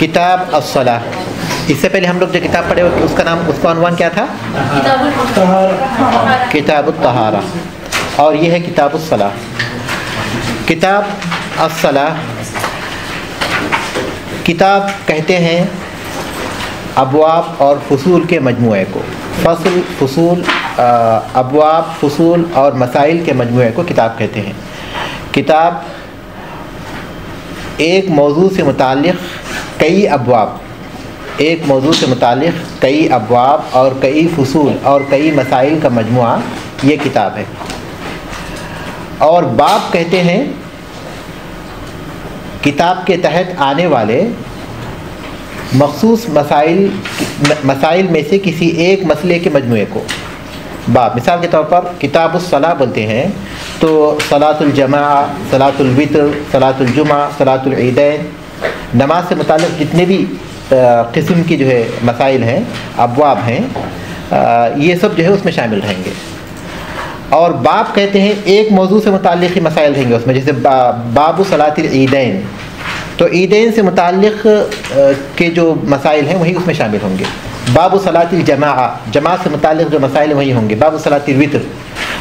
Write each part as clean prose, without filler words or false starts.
کتاب الصلاۃ. اس سے پہلے ہم لوگ جو کتاب پڑھے اس کا نام، اس کا عنوان کیا تھا؟ کتاب الطہارہ. اور یہ ہے کتاب الصلاۃ. کتاب الصلاۃ، کتاب کہتے ہیں ابواب اور فصول کے مجموعے کو. فصل، فصول، ابواب، فصول اور مسائل کے مجموعے کو کتاب کہتے ہیں. کتاب ایک موضوع سے متعلق کئی ابواب، ایک موضوع سے متعلق کئی ابواب اور کئی فصول اور کئی مسائل کا مجموعہ یہ کتاب ہے. اور باب کہتے ہیں کتاب کے تحت آنے والے مخصوص مسائل میں سے کسی ایک مسئلے کے مجموعے کو باب. مثال کے طور پر کتاب الصلاۃ بولتے ہیں تو صلاۃ الجماع، صلاۃ الوتر، صلاۃ الجمعہ، صلاۃ العیدین، نماز سے متعلق جتنے بھی قسم کی جو ہے مسائل ہیں، ابواب ہیں، یہ سب جو ہے اس میں شامل رہیں گے. اور باب کہتے ہیں ایک موضوع سے متعلق ہی مسائل رہیں گے اس میں، جیسے باب صلاۃ العیدین، تو عیدین سے متعلق کے جو مسائل ہیں وہی اس میں شامل ہوں گے. باب صلاۃ الجماع، جماعت سے متعلق جو مسائل وہی ہوں گے. باب صلاۃ الوتر،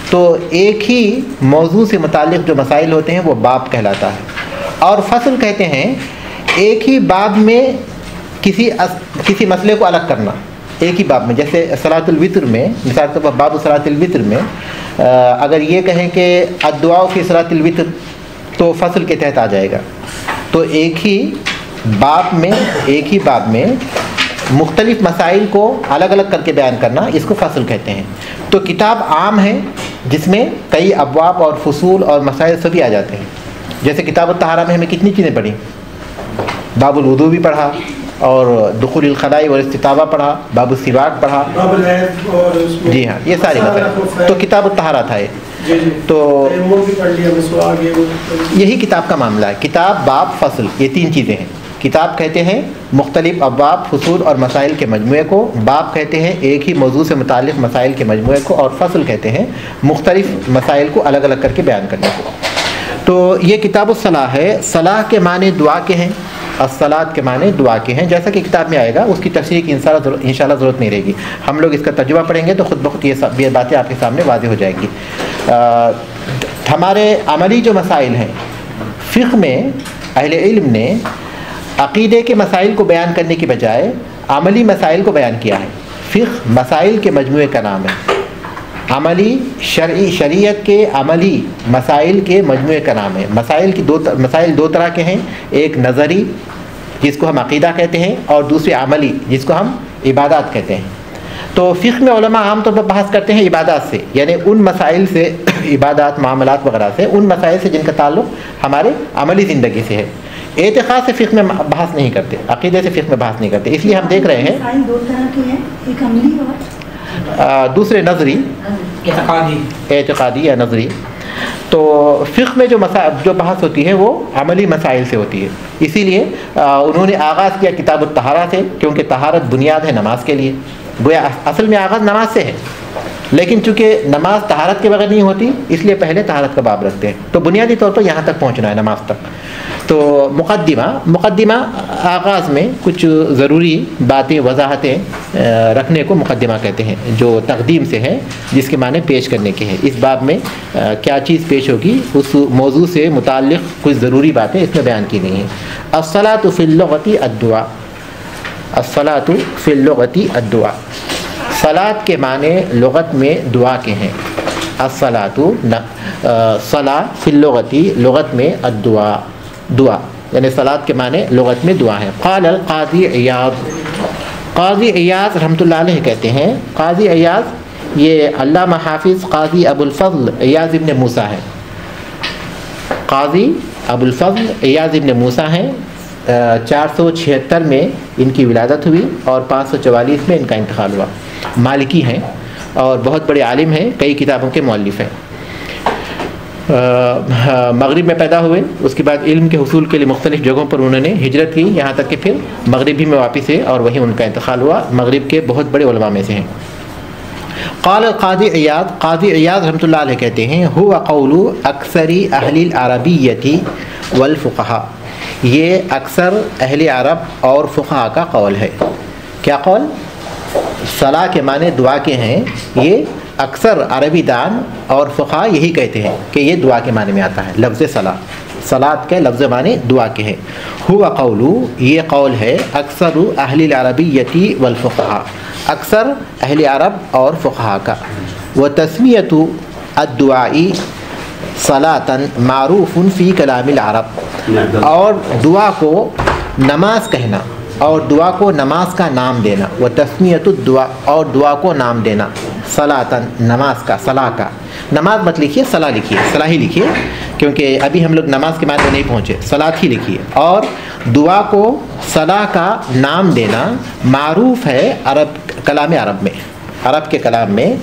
تو ایک ہی موضوع سے متعلق جو مسائل ہوتے ہیں وہ باب کہلاتا ہے. اور فصل کہتے ہیں ایک ہی باب میں کسی مسئلے کو الگ کرنا، ایک ہی باب میں. جیسے صلاۃ الوتر میں، مثال کے طور پر باب صلاۃ الوتر میں اگر یہ کہیں کہ الدعاء فی صلاۃ الوتر تو فصل کے تحت آ جائے گا. تو ایک ہی باب میں مختلف مسائل کو الگ الگ کر کے بیان کرنا، اس کو فصل کہتے ہیں. تو کتاب عام ہے جس میں کئی ابواب اور فصول اور مسائل سبھی آ جاتے ہیں. جیسے کتاب الطہارہ میں ہمیں کتنی چیزیں پڑھی؟ باب الوضو بھی پڑھا، اور دخول الخلاء والاستطابہ پڑھا، باب السواک پڑھا، جی ہاں، یہ ساری مسائل. تو کتاب الطہارہ تھا یہ. تو یہی کتاب کا معاملہ ہے. کتاب، باب، فصل، یہ تین چیزیں ہیں. کتاب کہتے ہیں مختلف ابواب، فصول اور مسائل کے مجموعے کو. باب کہتے ہیں ایک ہی موضوع سے متعلق مسائل کے مجموعے کو. اور فصل کہتے ہیں مختلف مسائل کو الگ الگ کر کے بیان کرنے کو. تو یہ کتاب الصلاۃ ہے. صلاح کے معنی دعا کے ہیں، الصلاۃ کے معنی دعا کے ہیں. جیسا کہ کتاب میں آئے گا، اس کی تفسیر کی انشاءاللہ ضرورت نہیں رہے گی. ہم لوگ اس کا ترجمہ پڑھیں گے تو خود بخود یہ باتیں آپ کے سامنے واضح ہو جائیں گی. ہمارے عملی جو مسائل ہیں، فقہ میں اہل علم نے عقیدے کے مسائل کو بیان کرنے کی بجائے عملی مسائل کو بیان کیا ہے. فقہ مسائل کے مجموعے کا نام ہے. عملی شریعت کے عملی مسائل کے مجموعے کا نام ہے. مسائل دو طرح کے ہیں، ایک نظری جس کو ہم عقیدہ کہتے ہیں، اور دوسری عملی جس کو ہم عبادات کہتے ہیں. تو فقہ میں علماء عام طور پر بحث کرتے ہیں عبادات سے، یعنی ان مسائل سے، عبادات، معاملات وغیرہ سے، ان مسائل سے جن کا تعلق ہمارے عملی زندگی سے ہے. اعتقاد سے فقہ میں بحث نہیں کرتے، عقیدے سے فقہ میں بحث نہیں کرتے. اس لیے ہم دیکھ رہے ہیں دو طرح کے ہیں، ایک عملی اور دوسرے نظری، اعتقادی یا نظری. تو فقہ میں جو بحث ہوتی ہے وہ عملی مسائل سے ہوتی ہے. اسی لیے انہوں نے آغاز کیا کتاب الطہارہ سے، کیونکہ طہارت بنیاد ہے نماز کے لیے. گویا اصل میں آغاز نماز سے ہے، لیکن چونکہ نماز طہارت کے بغیر نہیں ہوتی، اس لیے پہلے طہارت کا باب رکھتے ہیں. تو بنیادی طور پر یہاں تک پہنچنا ہے، نماز تک. تو مقدمہ آغاز میں کچھ ضروری باتیں، وضاحتیں رکھنے کو مقدمہ کہتے ہیں، جو تقدیم سے ہے، جس کے معنی پیش کرنے کے ہیں. اس باب میں کیا چیز پیش ہوگی، اس موضوع سے متعلق کچھ ضروری باتیں اس میں بیان کی گئی ہیں. الصلاۃ فی اللغۃ الدعاء، الصلاۃ فی اللغۃ الدعاء. صلاۃ کے معنی لغت میں دعا کے ہیں. الصلاۃ، صلاۃ فی اللغۃ، لغت میں الدعاء، دعا، یعنی صلاۃ کے معنی لغت میں دعا ہے. قال القاضی عیاض، قاضی عیاض رحمۃ اللہ علیہ کہتے ہیں. قاضی عیاض یہ علامہ حافظ قاضی ابو الفضل عیاض ابن موسیٰ ہے. قاضی ابو الفضل عیاض ابن موسیٰ ہیں. 476 میں ان کی ولادت ہوئی اور 544 میں ان کا انتقال ہوا. مالکی ہیں اور بہت بڑے عالم ہیں، کئی کتابوں کے مؤلف ہیں. مغرب میں پیدا ہوئے، اس کے بعد علم کے حصول کے لیے مختلف جگہوں پر انہوں نے ہجرت کی، یہاں تک کہ پھر مغرب ہی میں واپس ہے اور وہیں ان کا انتقال ہوا. مغرب کے بہت بڑے علماء میں سے ہیں. قال القاضی عیاض، قاضی عیاض رحمۃ اللہ علیہ کہتے ہیں، هو قول اکثر اہل العربیۃ والفقہاء، یہ اکثر اہل عرب اور فقہا کا قول ہے. کیا قول؟ صلاح کے معنی دعا کے ہیں. یہ اکثر عربی دان اور فقہا یہی کہتے ہیں کہ یہ دعا کے معنی میں آتا ہے. لفظ صلاح، صلاۃ کے لفظ معنی دعا کے ہیں. ہوا قولو، یہ قول ہے اکثر اہل العربیۃ والفقہا، اکثر اہل عرب اور فقہا کا. وتسمیۃ الدعاء صلاۃً معروف فی کلام العرب، اور دعا کو نماز کہنا اور دعا کو نماز کا نام دینا. وتسمیۃ الدعاء، اور دعا کو نام دینا. صلاۃً، نماز کا، صلاح کا. نماز مت لکھیے، صلاح لکھیے، صلاح ہی لکھیے، کیونکہ ابھی ہم لوگ نماز کے معنی میں نہیں پہنچے. صلاۃ ہی لکھیے. اور دعا کو صلاح کا نام دینا معروف ہے عرب، کلام عرب میں، عرب کے کلام میں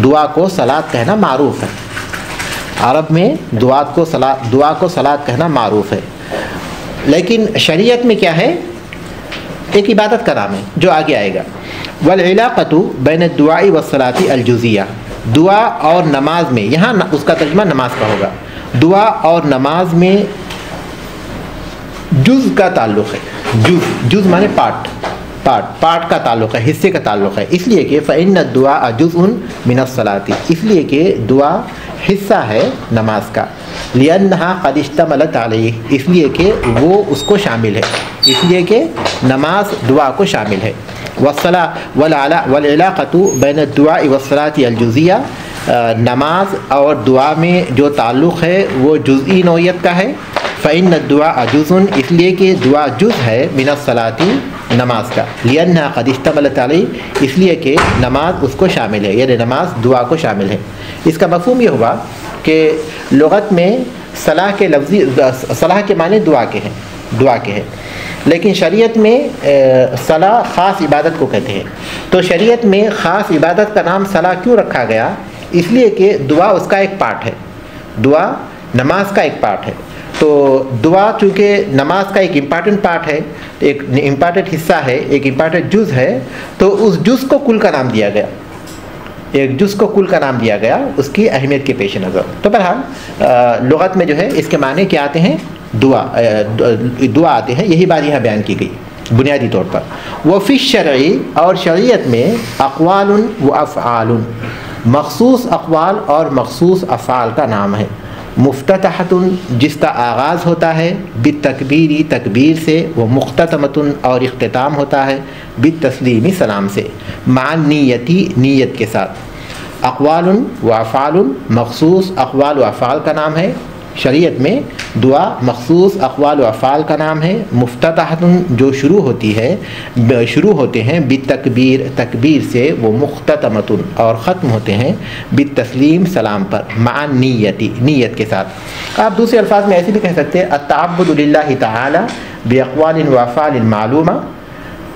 دعا کو صلاۃ کہنا معروف ہے. عرب میں دعا کو صلاۃ کہنا معروف ہے. لیکن شریعت میں کیا ہے؟ ایک عبادت کا نام ہے جو آگے آئے گا. والعلاقۃ بین الدعاء والصلاۃ الجزیہ، دعا اور نماز میں، یہاں اس کا ترجمہ نماز کا ہوگا. دعا اور نماز میں جز کا تعلق ہے. جز مانے پارٹ کا تعلق ہے، حصے کا تعلق ہے. اس لیے کہ فإن الدعاء جزء من الصلاۃ، اس لیے کہ دعا حصہ ہے نماز کا. لأنها قد اشتملت علیہ، اس لیے کہ وہ اس کو شامل ہے، اس لیے کہ نماز دعا کو شامل ہے. والعلاقۃ بین الدعاء والصلاۃ الجزیہ، نماز اور دعا میں جو تعلق ہے وہ جزئی نوعیت کا ہے. فإن الدعاء جزء، اس لیے کہ دعا جز ہے من الصلاۃ، نماز کا. لأنها قد اشتملت علیہ، اس لیے کہ نماز اس کو شامل ہے، یعنی نماز دعا کو شامل ہے. اس کا مفہوم یہ ہوا کہ لغت میں صلاح کے لفظی، صلاح کے معنی دعا کے ہیں، دعا کے ہیں. لیکن شریعت میں صلاح خاص عبادت کو کہتے ہیں. تو شریعت میں خاص عبادت کا نام صلاح کیوں رکھا گیا؟ اس لیے کہ دعا اس کا ایک پارٹ ہے، دعا نماز کا ایک پارٹ ہے. تو دعا چونکہ نماز کا ایک امپارٹنٹ پارٹ ہے، ایک امپارٹنٹ حصہ ہے، ایک امپارٹنٹ جز ہے، تو اس جز کو کل کا نام دیا گیا، ایک جز کو کل کا نام دیا گیا اس کی اہمیت کے پیش نظر. تو بہرحال لغت میں جو ہے اس کے معنی کیا آتے ہیں؟ دعا آتے ہیں. یہی بات یہاں بیان کی گئی بنیادی طور پر. وفی الشرع، اور شریعت میں اقوال و افعال، مخصوص اقوال اور مخصوص افعال کا نام ہے. مفتتحۃ، جس کا آغاز ہوتا ہے بالتکبیر، تکبیر سے. وہ مختتمۃ، اور اختتام ہوتا ہے بالتسلیم، سلام سے. مع نیتی، نیت کے ساتھ. اقوال و افعال، مخصوص اقوال و افعال کا نام ہے. شریعت میں دعا مخصوص اقوال و افعال کا نام ہے. مفتتحۃ، جو شروع ہوتے ہیں بالتکبیر، تکبیر سے. وہ مختتمۃ، اور ختم ہوتے ہیں بالتسلیم، سلام پر. مع نیتی، نیت کے ساتھ. آپ دوسرے الفاظ میں ایسے بھی کہہ سکتے ہیں التعبد للہ تعالی باقوال و افعال معلومہ،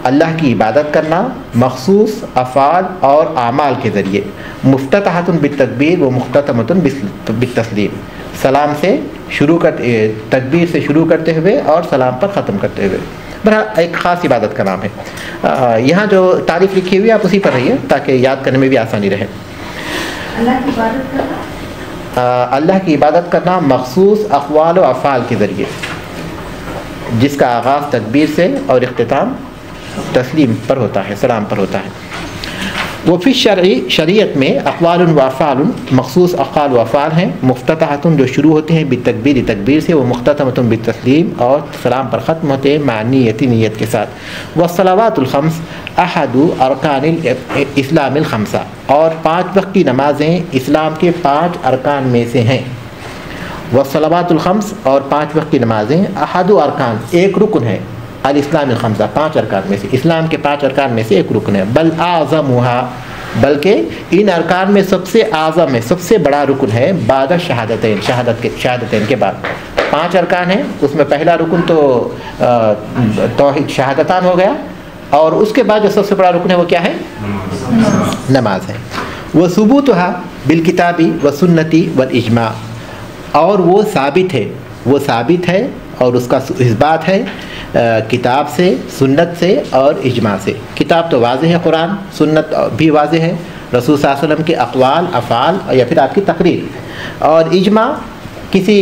اللہ کی عبادت کرنا مخصوص افعال اور اعمال کے ذریعے. مفتتحۃ بالتکبیر و مختتمۃ بالتسلیم، سلام سے شروع تکبیر سے شروع کرتے ہوئے اور سلام پر ختم کرتے ہوئے. بہرحال ایک خاص عبادت کا نام ہے. یہاں جو تعریف لکھی ہوئی ہے آپ اسی پر رہیے تاکہ یاد کرنے میں بھی آسانی رہے. اللہ کی عبادت کرنا مخصوص اقوال و افعال کے ذریعے، جس کا آغاز تکبیر سے اور اختتام تسلیم پر ہوتا ہے، سلام پر ہوتا ہے. وہ فی الشرع، شریعت میں اقوال و افعال مخصوص اقوال و افعال ہیں. مفتتحۃ، جو شروع ہوتے ہیں بالتکبیر، تکبیر سے. وہ مختتمۃ بالتسلیم، اور سلام پر ختم ہوتے ہیں مع نیت، نیت کے ساتھ. والصلوات الخمس احد ارکان الاسلام الخمسہ، اور 5 وقت کی نمازیں اسلام کے 5 ارکان میں سے ہیں. والصلوات الخمس، اور 5 وقت کی نمازیں احد ارکان، ایک رکن ہے. الاسلام الخمسہ، 5 ارکان میں سے، اسلام کے 5 ارکان میں سے ایک رکن ہے. بل اعظمها، بلکہ ان ارکان میں سب سے اعظم ہے، سب سے بڑا رکن ہے بعد شہادتین، شہادتین کے بعد. 5 ارکان ہیں، اس میں پہلا رکن تو توحید شہادتان ہو گیا، اور اس کے بعد جو سب سے بڑا رکن ہے وہ کیا ہے؟ نماز ہے. وہ ثبوتها بالکتاب والسنت والاجماع، اور وہ ثابت ہے اور اس کا اثبات ہے کتاب سے، سنت سے اور اجماع سے. کتاب تو واضح ہے قرآن، سنت بھی واضح ہے رسول صلی اللہ علیہ وسلم کے اقوال، افعال یا پھر آپ کی تقریر، اور اجماع کسی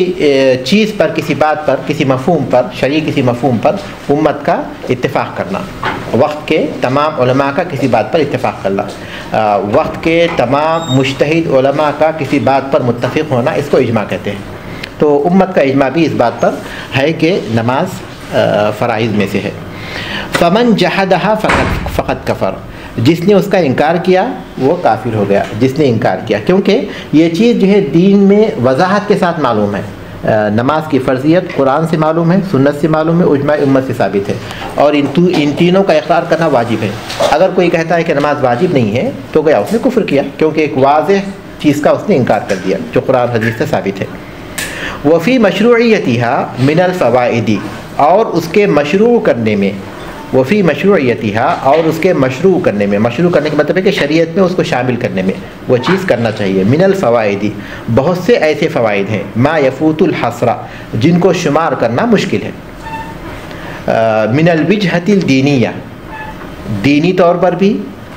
چیز پر، کسی بات پر، کسی مفہوم پر، شرعی کسی مفہوم پر امت کا اتفاق کرنا، وقت کے تمام علماء کا کسی بات پر اتفاق کرنا، وقت کے تمام مجتہد علماء کا کسی بات پر متفق ہونا، اس کو اجماع کہتے ہیں۔ تو امت کا اجماع بھی اس بات پر ہے کہ نماز فرائض میں سے ہے۔ فمن جحدھا فقط کفر، جس نے اس کا انکار کیا وہ کافر ہو گیا، جس نے انکار کیا، کیونکہ یہ چیز جو ہے دین میں وضاحت کے ساتھ معلوم ہے۔ نماز کی فرضیت قرآن سے معلوم ہے، سنت سے معلوم ہے، اجماع امت سے ثابت ہے، اور ان تینوں کا اقرار کرنا واجب ہے۔ اگر کوئی کہتا ہے کہ نماز واجب نہیں ہے تو گیا اس نے کفر کیا، کیونکہ ایک واضح چیز کا اس نے انکار کر دیا جو قرآن حدیث سے ثابت ہے۔ وفی مشروعیتها من الفوائد، اور اس کے مشروع کرنے میں، وفی مشروعیتها، اور اس کے مشروع کرنے میں، مشروع کرنے کا مطلب ہے کہ شریعت میں اس کو شامل کرنے میں وہ چیز کرنا چاہیے۔ من الفوائد، بہت سے ایسے فوائد ہیں، ما یفوت الحصر، جن کو شمار کرنا مشکل ہے۔ من الوجہۃ الدینیہ، دینی طور پر بھی،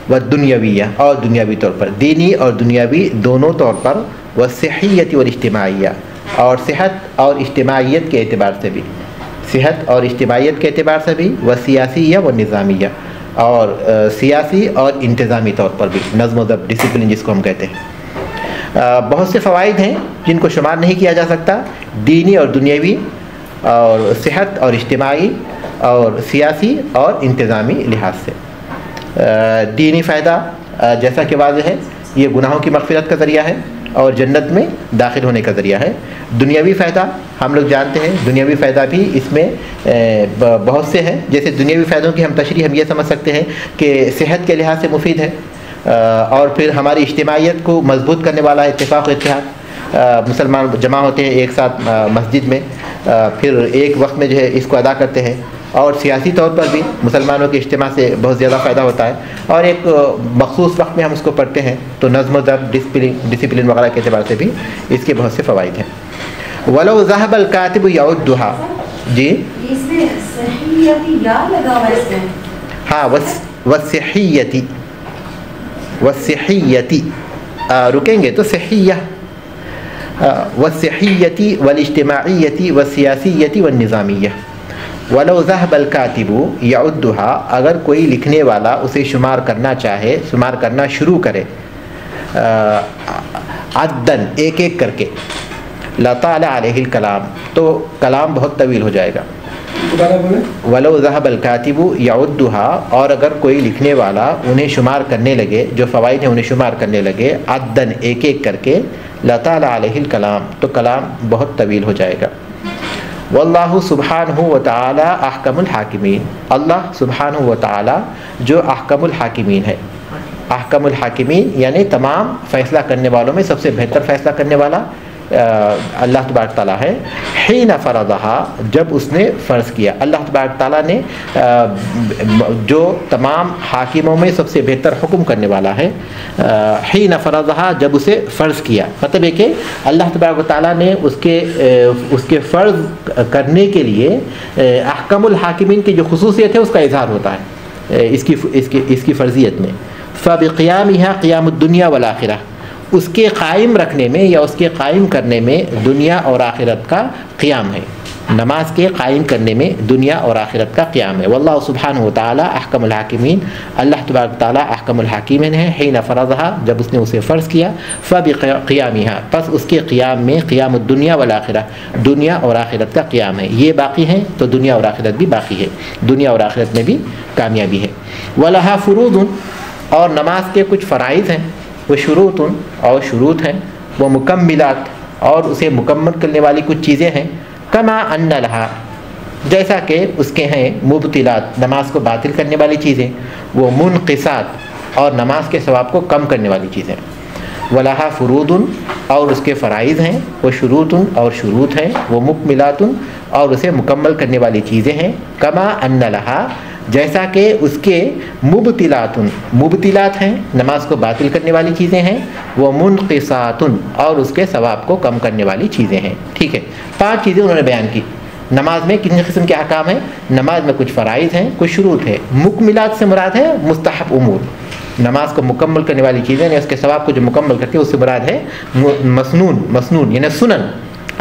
والدنیویہ، اور دنیاوی طور پر، دینی اور دنیاوی دونوں طور پر، والصحیۃ والاجتماعیہ، اور صحت اور اجتماعیت کے اعتبار سے بھی، صحت اور اجتماعیت کے اعتبار سے بھی، وسیاسیہ و نظامیہ، اور سیاسی اور انتظامی طور پر بھی، نظم و ضبط، ڈسپلن جس کو ہم کہتے ہیں۔ بہت سے فوائد ہیں جن کو شمار نہیں کیا جا سکتا، دینی اور دنیاوی، اور صحت اور اجتماعی، اور سیاسی اور انتظامی لحاظ سے۔ دینی فائدہ جیسا کہ واضح ہے، یہ گناہوں کی مغفرت کا ذریعہ ہے اور جنت میں داخل ہونے کا ذریعہ ہے۔ دنیاوی فائدہ ہم لوگ جانتے ہیں، دنیاوی فائدہ بھی اس میں بہت سے ہیں۔ جیسے دنیاوی فائدوں کی ہم تشریح ہم یہ سمجھ سکتے ہیں کہ صحت کے لحاظ سے مفید ہے، اور پھر ہماری اجتماعیت کو مضبوط کرنے والا اتفاق و اتحاد، مسلمان جمع ہوتے ہیں ایک ساتھ مسجد میں، پھر ایک وقت میں جو ہے اس کو ادا کرتے ہیں، اور سیاسی طور پر بھی مسلمانوں کے اجتماع سے بہت زیادہ فائدہ ہوتا ہے، اور ایک مخصوص وقت میں ہم اس کو پڑھتے ہیں تو نظم و ضبط، ڈسپلن وغیرہ کے اعتبار سے بھی اس کے بہت سے فوائد ہیں۔ وَلَوْ ذَهَبَ الْكَاتِبُ يَعُدُّهَا، جی اس میں صحیحیتی یا لگا ہوا ہے اس میں؟ ہاں، وَالصِّحِّيَّةِ، رکیں گے تو صحیح، وَالصِّحِّيَّةِ وَالِاجْتِمَاعِيَّةِ وَالسِّيَاسِيَّةِ وَالنِّظَامِيَّةِ۔ وَلَوْ ذَهَبَ الْكَاتِبُ يَعُدُّهَا، اگر کوئی لکھنے والا اسے شمار کرنا چاہے، شمار کرنا شروع کرے، عدن، ایک ایک کر کے، لَطَالَ عَلَيْهِ الْكَلَامُ، تو کلام بہت طویل ہو جائے گا۔ وَلَوْ ذَهَبَ الْكَاتِبُ يَعُدُّهَا، اور اگر کوئی لکھنے والا انہیں شمار کرنے لگے، جو فوائد ہیں انہیں شمار کرنے لگے، عدن، ایک ایک کر کے، لَطَالَ عَلَيْهِ الْكَلَامُ، تو کلام بہت طویل ہو جائے گا۔ واللہ سبحانہ وتعالی احکم الحاکمین، اللہ سبحانہ وتعالی جو احکم الحاکمین ہے، احکم الحاکمین یعنی تمام فیصلہ کرنے والوں میں سب سے بہتر فیصلہ کرنے والا اللہ تبارک تعالیٰ ہے۔ حین فرضہا، جب اس نے فرض کیا، اللہ تبارک تعالیٰ نے جو تمام حاکموں میں سب سے بہتر حکم کرنے والا ہے، حین فرضہا، جب اسے فرض کیا، مطلب ہے کہ اللہ تبارک تعالیٰ نے اس کے فرض کرنے کے لیے احکم الحاکمین کی جو خصوصیت ہے اس کا اظہار ہوتا ہے اس کی فرضیت میں۔ فبقیامہا قیام الدنیا والآخرہ، اس کے قائم رکھنے میں یا اس کے قائم کرنے میں دنیا اور آخرت کا قیام ہے، نماز کے قائم کرنے میں دنیا اور آخرت کا قیام ہے۔ واللہ سبحانہ وتعالی احکم الحاکمین، اللہ تبارک تعالیٰ احکم الحاکمین ہے، حین فرضہا، جب اس نے اسے فرض کیا، فبقیامہا، پس اس کے قیام میں، قیام الدنیا والآخرہ، دنیا اور آخرت کا قیام ہے، یہ باقی ہیں تو دنیا اور آخرت بھی باقی ہے، دنیا اور آخرت میں بھی کامیابی ہے۔ وَلَهَا فُرُوضٌ، اور نماز کے کچھ فرائض ہیں، وہ شروط، اور شروط ہیں، وہ مکملات، اور اسے مکمل کرنے والی کچھ چیزیں ہیں، کما ان لہا، جیسا کہ اس کے ہیں مبطلات، نماز کو باطل کرنے والی چیزیں، وہ منقصات، اور نماز کے ثواب کو کم کرنے والی چیزیں۔ ولہا فروض، اور اس کے فرائض ہیں، وہ شروط، اور شروط ہیں، وہ مکملات، اور اسے مکمل کرنے والی چیزیں ہیں، کما ان لہا، جیسا کہ اس کے مبطلات ہیں، نماز کو باطل کرنے والی چیزیں ہیں، وہ منقصات، اور اس کے ثواب کو کم کرنے والی چیزیں ہیں۔ ٹھیک ہے، 5 چیزیں انہوں نے بیان کی۔ نماز میں کتنے قسم کے احکام ہیں؟ نماز میں کچھ فرائض ہیں، کچھ شروط ہے، مکملات سے مراد ہے مستحب امور، نماز کو مکمل کرنے والی چیزیں، یعنی اس کے ثواب کو جو مکمل کرتی ہے اس سے مراد ہے مسنون یعنی سنن،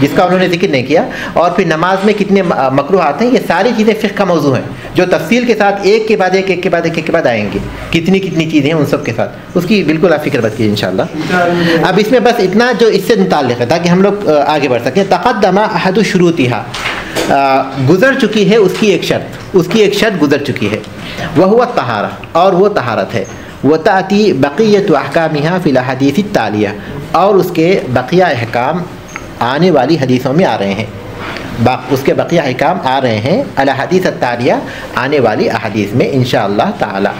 جس کا انہوں نے ذکر نہیں کیا. اور پھر نماز میں کتنے مکروہات ہیں, یہ ساری چیزیں فقہ کا موضوع ہیں جو تفصیل کے ساتھ ایک کے بعد ایک کے بعد آئیں گے. کتنی چیزیں ہیں ان سب کے ساتھ, اس کی بالکل آپ فکر مت کیجیے انشاءاللہ. اب اس میں بس اتنا جو اس سے متعلق ہے تاکہ ہم لوگ آگے بڑھ سکیں. تقدم احد شروطها, گزر چکی ہے اس کی ایک شرط گزر چکی ہے. وهو الطہارہ, اور وہ طہارت ہے. وتأتی بقیۃ احکامها فی الاحادیث التالیہ, اور اس کے بقیہ احکام آنے والی حدیثوں میں آ رہے ہیں. اس کے بقیہ احکام آ رہے ہیں الاحادیث التالیہ, آنے والی احادیث میں انشاءاللہ تعالی.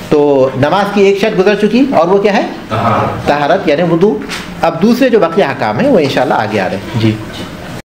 تو نماز کی ایک شرط گزر چکی, اور وہ کیا ہے؟ طہارت یعنی وضو. اب دوسرے جو بقیہ احکام ہیں وہ انشاءاللہ آگے آ رہے ہیں. جی